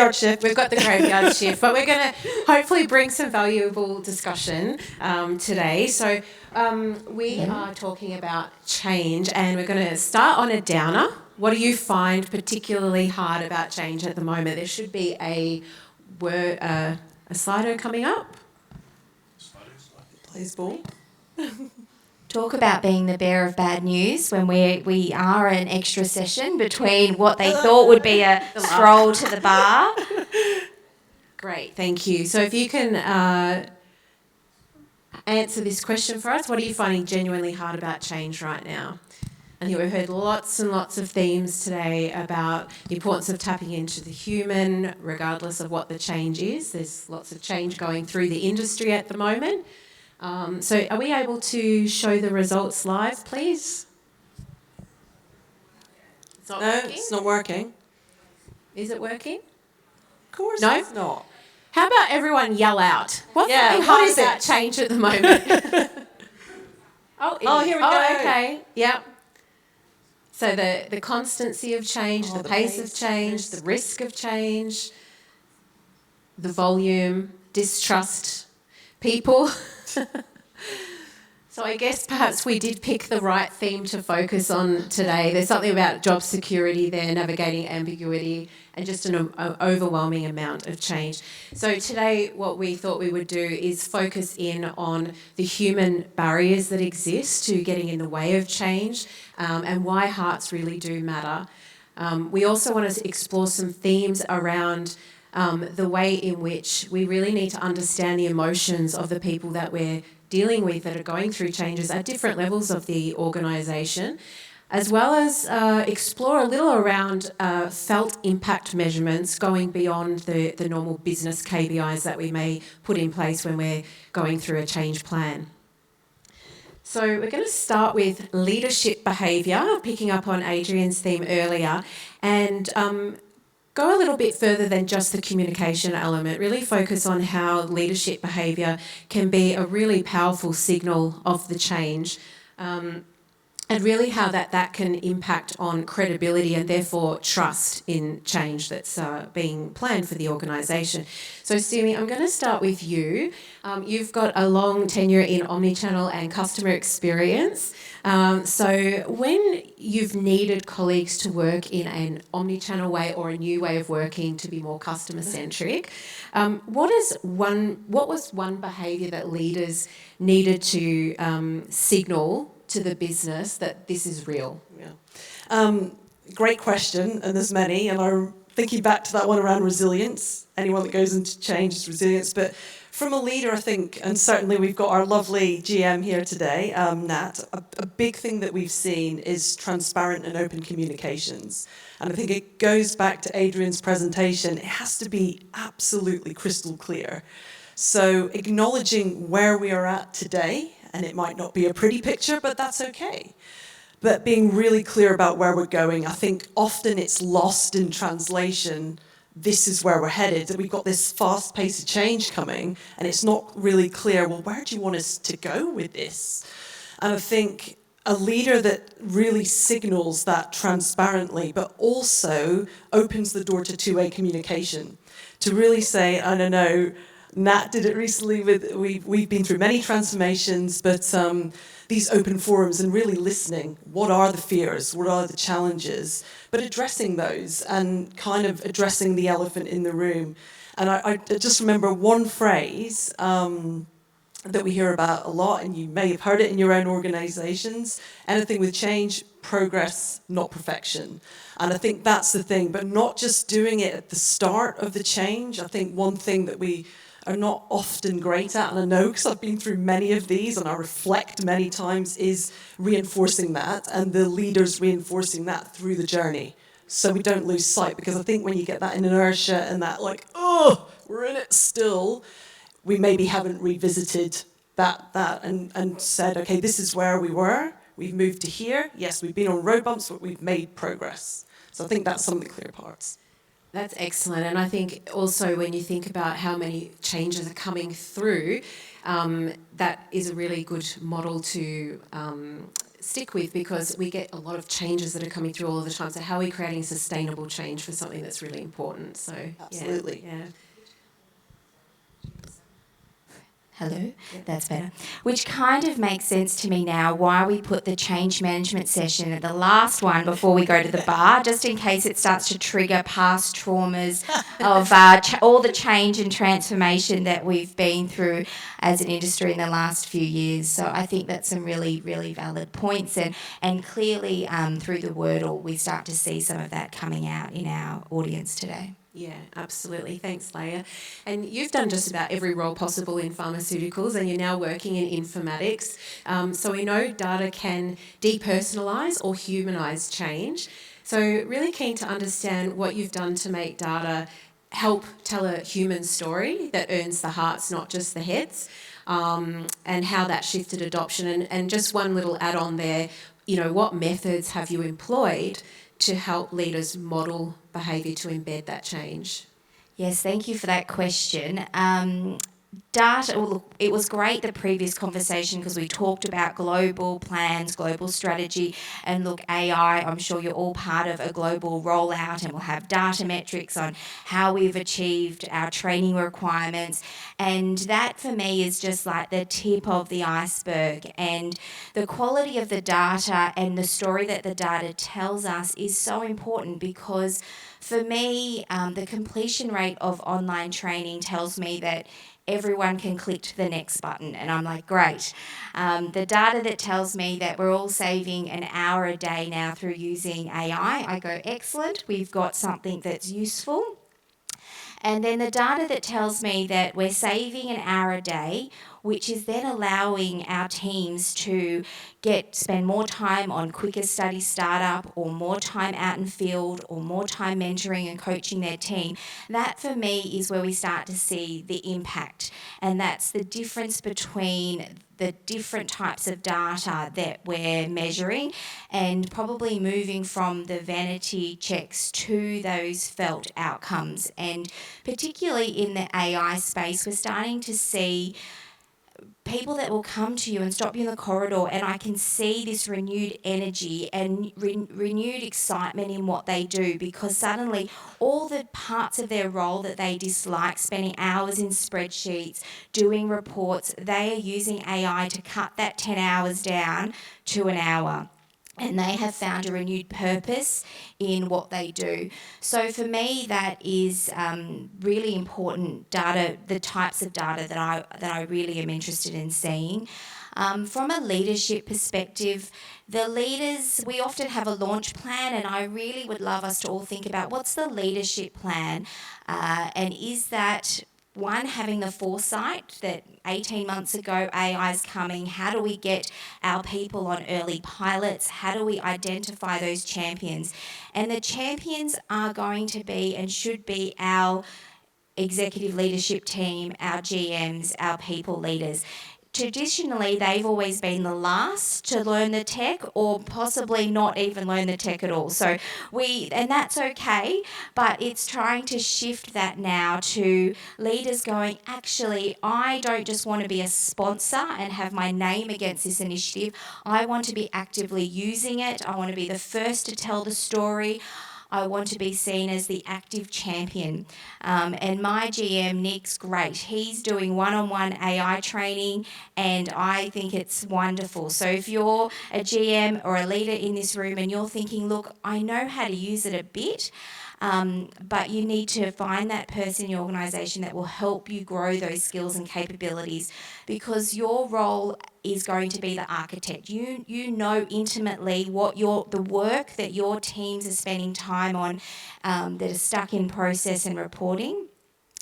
graveyard shift. We've got the graveyard shift, but we're going to hopefully bring some valuable discussion today. So we are talking about change, and we're going to start on a downer. What do you find particularly hard about change at the moment? There should be a Slido coming up. Please, ball. Talk about being the bearer of bad news when we are an extra session between what they thought would be a stroll to the bar. Great, thank you. So if you can answer this question for us, what are you finding genuinely hard about change right now? I think we've heard lots and lots of themes today about the importance of tapping into the human, regardless of what the change is. There's lots of change going through the industry at the moment. So are we able to show the results live, please? It's not working? It's not working. Is it working? Of course No? it's not. How about everyone yell out? What's what hard is about it? change at the moment? Here we go. Okay, yep. So the constancy of change, the pace of change, the risk of change, the volume, distrust, people. So I guess perhaps we did pick the right theme to focus on today. There's something about job security there, navigating ambiguity, and just an overwhelming amount of change. So today what we thought we would do is focus in on the human barriers that exist to getting in the way of change, and why hearts really do matter. We also want to explore some themes around the way in which we really need to understand the emotions of the people that we're dealing with that are going through changes at different levels of the organisation, as well as explore a little around felt impact measurements going beyond the normal business KPIs that we may put in place when we're going through a change plan. So we're going to start with leadership behaviour, picking up on Adrian's theme earlier, and go a little bit further than just the communication element, really focus on how leadership behaviour can be a really powerful signal of the change, and really how that can impact on credibility and therefore trust in change that's being planned for the organisation. So Tsumi, I'm going to start with you. You've got a long tenure in Omnichannel and customer experience. So when you've needed colleagues to work in an Omnichannel way or a new way of working to be more customer-centric, what was one behaviour that leaders needed to signal to the business that this is real? Yeah. Great question, and there's many, and I'm thinking back to that one around resilience. Anyone that goes into change is resilience, but from a leader, I think, and certainly we've got our lovely GM here today, Nat, a big thing that we've seen is transparent and open communications. And I think it goes back to Adrian's presentation. It has to be absolutely crystal clear. So acknowledging where we are at today, and it might not be a pretty picture, but that's okay. But being really clear about where we're going, I think often it's lost in translation. This is where we're headed. That we've got this fast pace of change coming, and it's not really clear, well, where do you want us to go with this? And I think a leader that really signals that transparently, but also opens the door to two-way communication. To really say, I don't know, Nat did it recently we've been through many transformations, but these open forums and really listening. What are the fears? What are the challenges? But addressing those and kind of addressing the elephant in the room. And I just remember one phrase that we hear about a lot, and you may have heard it in your own organizations. Anything with change, progress, not perfection. And I think that's the thing, but not just doing it at the start of the change. I think one thing that we are not often great at, and I know because I've been through many of these and I reflect many times, is reinforcing that, and the leaders reinforcing that through the journey. So we don't lose sight, because I think when you get that inertia and that like, oh, we're in it still, we maybe haven't revisited that and said, okay, this is where we were, we've moved to here, yes, we've been on road bumps, but we've made progress. So I think that's some of the clear parts. That's excellent. And I think also when you think about how many changes are coming through, that is a really good model to stick with, because we get a lot of changes that are coming through all of the time. So how are we creating sustainable change for something that's really important? So Absolutely. yeah. Hello, that's better. Which kind of makes sense to me now why we put the change management session at the last one before we go to the bar, just in case it starts to trigger past traumas of all the change and transformation that we've been through as an industry in the last few years. So I think that's some really, really valid points. And clearly through the Wordle, we start to see some of that coming out in our audience today. Yeah, absolutely. Thanks, Leiha. And you've done just about every role possible in pharmaceuticals, and you're now working in informatics. So we know data can depersonalise or humanise change. So really keen to understand what you've done to make data help tell a human story that earns the hearts, not just the heads, and how that shifted adoption. And just one little add-on there, what methods have you employed to help leaders model behaviour to embed that change? Yes, thank you for that question. Data, well, look, it was great, the previous conversation, because we talked about global plans, global strategy, and look, AI, I'm sure you're all part of a global rollout, and we'll have data metrics on how we've achieved our training requirements, and that for me is just like the tip of the iceberg, and the quality of the data and the story that the data tells us is so important, because for me, the completion rate of online training tells me that everyone can click to the next button, and I'm like, great. The data that tells me that we're all saving an hour a day now through using AI, I go, excellent, we've got something that's useful. And then the data that tells me that we're saving an hour a day, which is then allowing our teams to spend more time on quicker study startup, or more time out in field, or more time mentoring and coaching their team. That for me is where we start to see the impact. And that's the difference between the different types of data that we're measuring, and probably moving from the vanity checks to those felt outcomes. And particularly in the AI space, we're starting to see people that will come to you and stop you in the corridor, and I can see this renewed energy and renewed excitement in what they do, because suddenly all the parts of their role that they dislike, spending hours in spreadsheets, doing reports, they are using AI to cut that 10 hours down to an hour. And they have found a renewed purpose in what they do. So for me, that is really important data, the types of data that I really am interested in seeing. From a leadership perspective, the leaders, we often have a launch plan, and I really would love us to all think about what's the leadership plan, and is that one, having the foresight that 18 months ago AI is coming, how do we get our people on early pilots, how do we identify those champions? And the champions are going to be and should be our executive leadership team, our GMs, our people leaders. Traditionally, they've always been the last to learn the tech, or possibly not even learn the tech at all. So and that's okay, but it's trying to shift that now to leaders going, actually, I don't just want to be a sponsor and have my name against this initiative. I want to be actively using it. I want to be the first to tell the story. I want to be seen as the active champion. And my GM, Nick's great. He's doing one-on-one AI training, and I think it's wonderful. So if you're a GM or a leader in this room and you're thinking, look, I know how to use it a bit, but you need to find that person in your organisation that will help you grow those skills and capabilities, because your role is going to be the architect. You know intimately what the work that your teams are spending time on, that are stuck in process and reporting.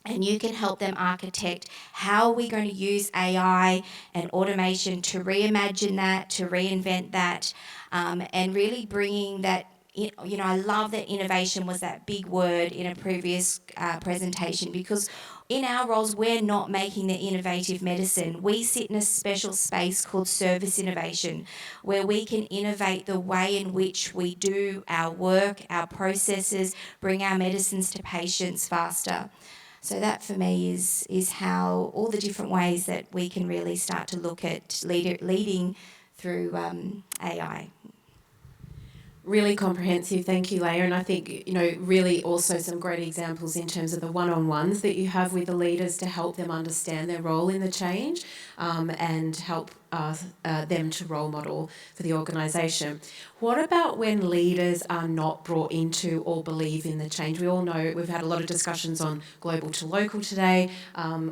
And you can help them architect how are we going to use AI and automation to reimagine that, to reinvent that, and really bringing that. I love that innovation was that big word in a previous presentation, because in our roles, we're not making the innovative medicine. We sit in a special space called service innovation, where we can innovate the way in which we do our work, our processes, bring our medicines to patients faster. So that for me is how all the different ways that we can really start to look at leading through AI. Really comprehensive, thank you, Leiha. And I think, really also some great examples in terms of the one-on-ones that you have with the leaders to help them understand their role in the change and help them to role model for the organisation. What about when leaders are not brought into or believe in the change? We all know we've had a lot of discussions on global to local today,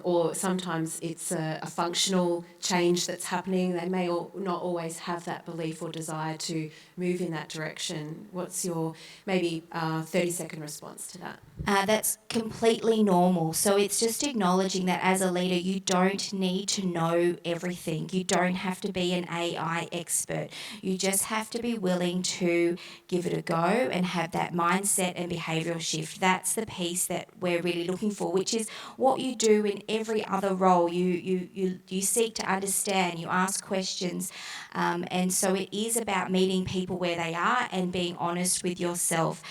or sometimes it's a functional change that's happening. They may not always have that belief or desire to move in that direction. What's your maybe 30-second response to that? That's completely normal. So it's just acknowledging that as a leader, you don't need to know everything. You don't have to be an AI expert. You just have to be willing to give it a go and have that mindset and behavioural shift. That's the piece that we're really looking for, which is what you do in every other role. You seek to understand, you ask questions, and so it is about meeting people where they are and being honest with yourself.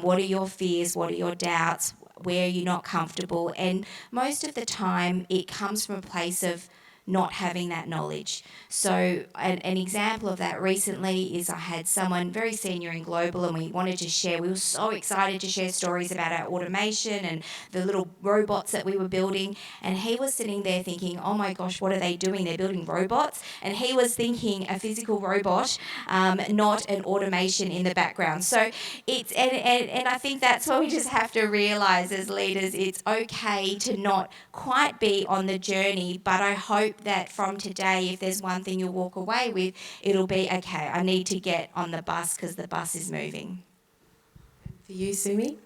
What are your fears? What are your doubts? Where are you not comfortable? And most of the time it comes from a place of not having that knowledge. So an example of that recently is I had someone very senior in global, and we wanted to share, we were so excited to share stories about our automation and the little robots that we were building, and he was sitting there thinking, oh my gosh, what are they doing? They're building robots. And he was thinking a physical robot, not an automation in the background. So it's and I think that's what we just have to realise as leaders. It's okay to not quite be on the journey, but I hope that from today, if there's one thing you'll walk away with, it'll be, okay, I need to get on the bus because the bus is moving. For you, Tsumi?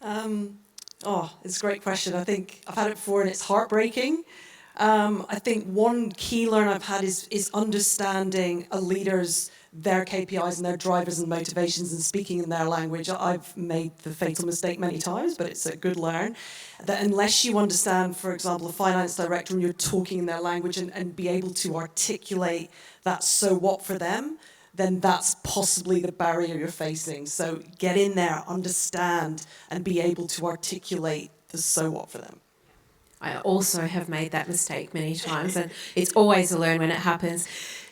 It's a great question. I think I've had it before and it's heartbreaking. I think one key learn I've had is understanding a leader's their KPIs and their drivers and motivations and speaking in their language. I've made the fatal mistake many times, but it's a good learn that unless you understand, for example, a finance director and you're talking in their language and be able to articulate that so what for them, then that's possibly the barrier you're facing. So get in there, understand, and be able to articulate the so what for them. I also have made that mistake many times, and it's always a learn when it happens.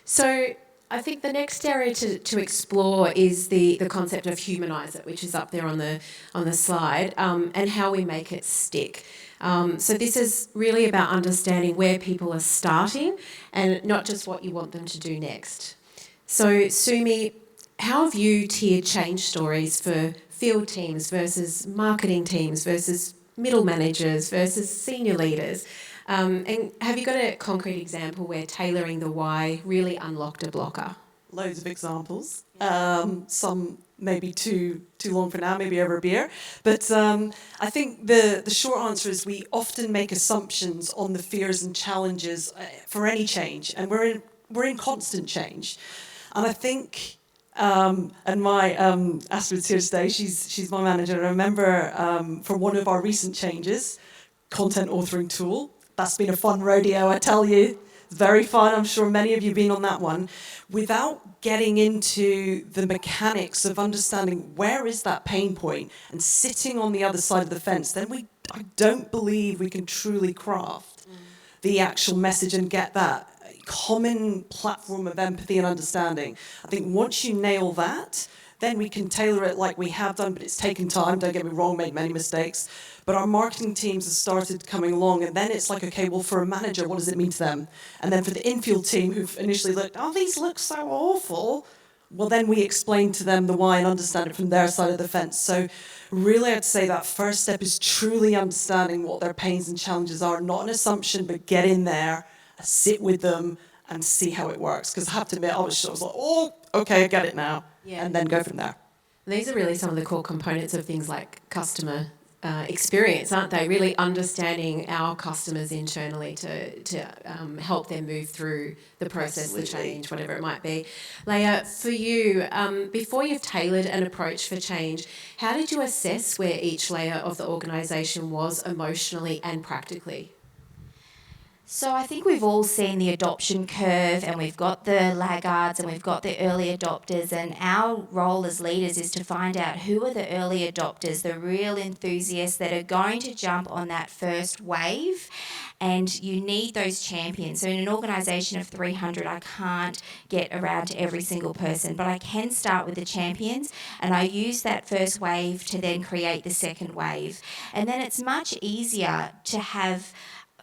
So I think the next area to explore is the concept of humanise it, which is up there on the slide, and how we make it stick. So this is really about understanding where people are starting and not just what you want them to do next. So Tsumi, how have you tiered change stories for field teams versus marketing teams versus middle managers versus senior leaders? And have you got a concrete example where tailoring the why really unlocked a blocker? Loads of examples. Some maybe too long for now, maybe over a beer. But I think the short answer is we often make assumptions on the fears and challenges for any change, and we're in constant change. And I think, and my Astrid's here today, she's my manager. And I remember for one of our recent changes, content authoring tool. That's been a fun rodeo, I tell you. Very fun. I'm sure many of you have been on that one. Without getting into the mechanics of understanding where is that pain point and sitting on the other side of the fence, then I don't believe we can truly craft the actual message and get that common platform of empathy and understanding. I think once you nail that, then we can tailor it like we have done, but it's taken time, don't get me wrong, made many mistakes. But our marketing teams have started coming along, and then it's like, okay, well, for a manager, what does it mean to them? And then for the infield team who've initially looked, oh, these look so awful, well, then we explain to them the why and understand it from their side of the fence. So really, I'd say that first step is truly understanding what their pains and challenges are, not an assumption, but get in there, sit with them, and see how it works. Because I have to admit, I was like, oh, okay, I get it now. Yeah. And then go from there. And these are really some of the core components of things like customer experience, aren't they? Really understanding our customers internally to help them move through the process, Absolutely. The change, whatever it might be. Leiha, for you, before you've tailored an approach for change, how did you assess where each layer of the organisation was emotionally and practically? So I think we've all seen the adoption curve, and we've got the laggards and we've got the early adopters, and our role as leaders is to find out who are the early adopters, the real enthusiasts that are going to jump on that first wave, And you need those champions. So in an organisation of 300, I can't get around to every single person, but I can start with the champions, and I use that first wave to then create the second wave. And then it's much easier to have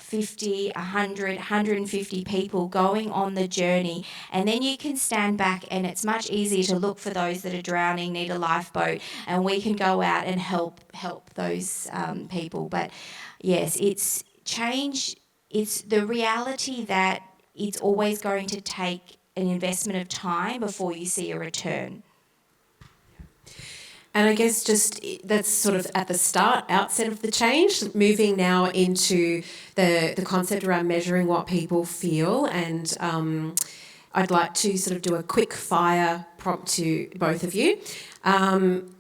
50, 100, 150 people going on the journey, and then you can stand back, and it's much easier to look for those that are drowning, need a lifeboat, and we can go out and help those people. But yes, it's change. It's the reality that it's always going to take an investment of time before you see a return. And I guess just that's sort of at the start, outset of the change, moving now into the concept around measuring what people feel. And I'd like to sort of do a quick fire prompt to both of you.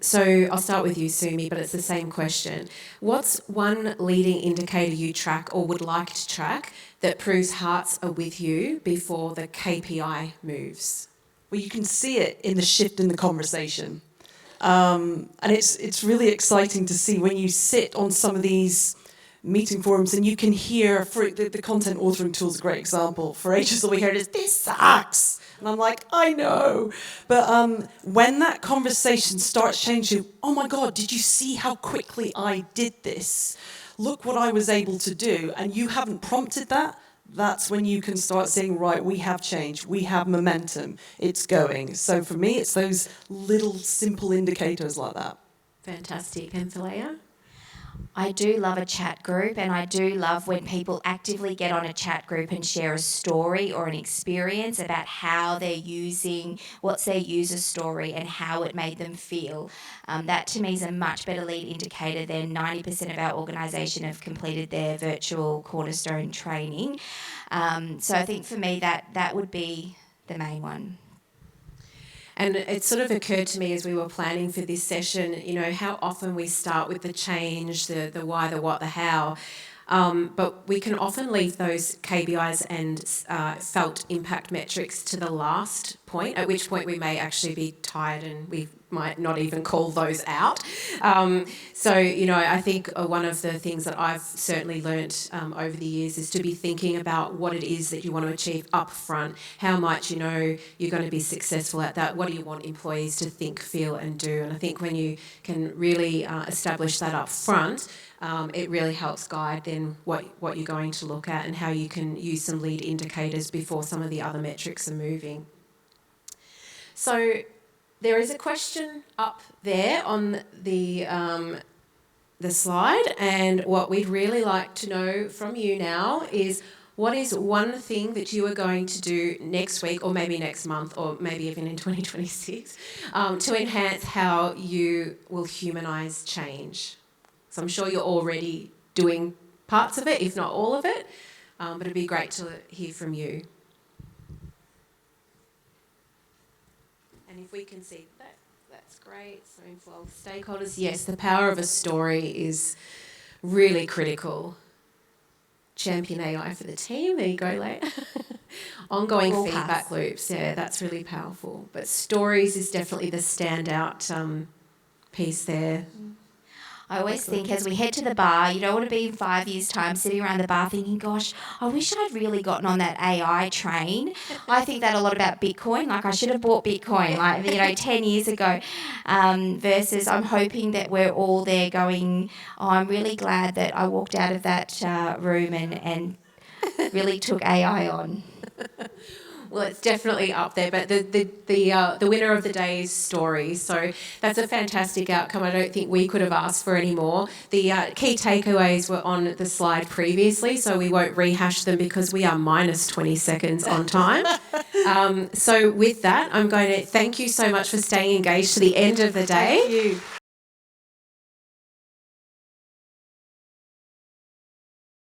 So I'll start with you, Tsumi, but it's the same question. What's one leading indicator you track or would like to track that proves hearts are with you before the KPI moves? Well, you can see it in the shift in the conversation. And it's really exciting to see when you sit on some of these meeting forums and you can hear, for the content authoring tool is a great example. For ages all we heard is, this sucks. And I'm like, I know. But when that conversation starts changing, oh my God, did you see how quickly I did this? Look what I was able to do. And you haven't prompted that. That's when you can start saying, right, we have change, we have momentum, it's going. So for me, it's those little simple indicators like that. Fantastic. And for Leiha? I do love a chat group, and I do love when people actively get on a chat group and share a story or an experience about how they're using, what's their user story and how it made them feel. That to me is a much better lead indicator than 90% of our organisation have completed their virtual cornerstone training. So I think for me that would be the main one. And it sort of occurred to me as we were planning for this session, you know, how often we start with the change, the why, the what, the how. But we can often leave those KPIs and felt impact metrics to the last point, at which point we may actually be tired and we might not even call those out. So, you know, I think one of the things that I've certainly learnt over the years is to be thinking about what it is that you want to achieve up front, how much you know you're going to be successful at that, what do you want employees to think, feel and do. And I think when you can really establish that up front, it really helps guide then what you're going to look at and how you can use some lead indicators before some of the other metrics are moving. So there is a question up there on the slide, and what we'd really like to know from you now is what is one thing that you are going to do next week or maybe next month or maybe even in 2026 to enhance how you will humanise change? So I'm sure you're already doing parts of it, if not all of it, but it'd be great to hear from you. And if we can see that, that's great. So involve stakeholders. Yes, the power of a story is really critical. Champion AI for the team. There you go, Leiha. Ongoing feedback loops. Yeah, that's really powerful. But stories is definitely the standout piece there. I always think as we head to the bar, you don't want to be in 5 years' time sitting around the bar thinking, gosh, I wish I'd really gotten on that AI train. I think that a lot about Bitcoin. Like I should have bought Bitcoin, 10 years ago, versus I'm hoping that we're all there going, oh, I'm really glad that I walked out of that room and really took AI on. Well, it's definitely up there, but the winner of the day is stories. So that's a fantastic outcome. I don't think we could have asked for any more. The key takeaways were on the slide previously, so we won't rehash them because we are minus 20 seconds on time. So with that, I'm going to thank you so much for staying engaged to the end of the day. Thank you.